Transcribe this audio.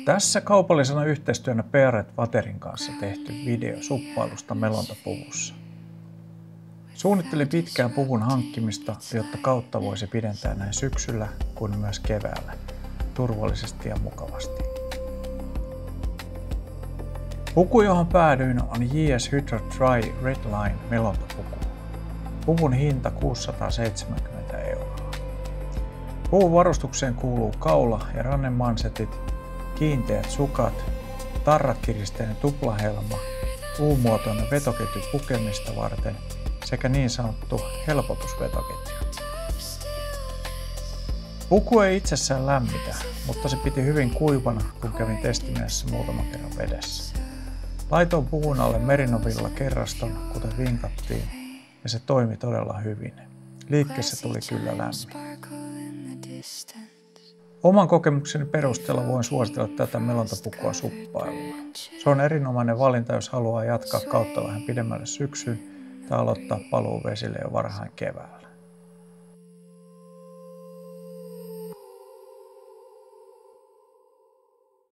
Tässä kaupallisena yhteistyönä Pearet Waterin kanssa tehty video suppailusta melontapuvussa. Suunnittelin pitkään puvun hankkimista, jotta kautta voisi pidentää näin syksyllä kuin myös keväällä, turvallisesti ja mukavasti. Puku, johon päädyin, on JS Hydro Dry Redline melontapuku. Puvun hinta 670 €. Puvun varustukseen kuuluu kaula- ja rannemansetit, kiinteät sukat, tarrakiristeinen tuplahelma, U-muotoinen vetoketju pukemista varten sekä niin sanottu helpotusvetoketju. Puku ei itsessään lämmitä, mutta se piti hyvin kuivana, kun kävin testimässä muutaman kerran vedessä. Laitoin puvun alle Merinovilla kerraston, kuten vinkattiin, ja se toimi todella hyvin. Liikkeessä tuli kyllä lämmin. Oman kokemukseni perusteella voin suositella tätä melontapukua suppailuun. Se on erinomainen valinta, jos haluaa jatkaa kautta vähän pidemmälle syksyyn tai aloittaa paluu vesille jo varhain keväällä.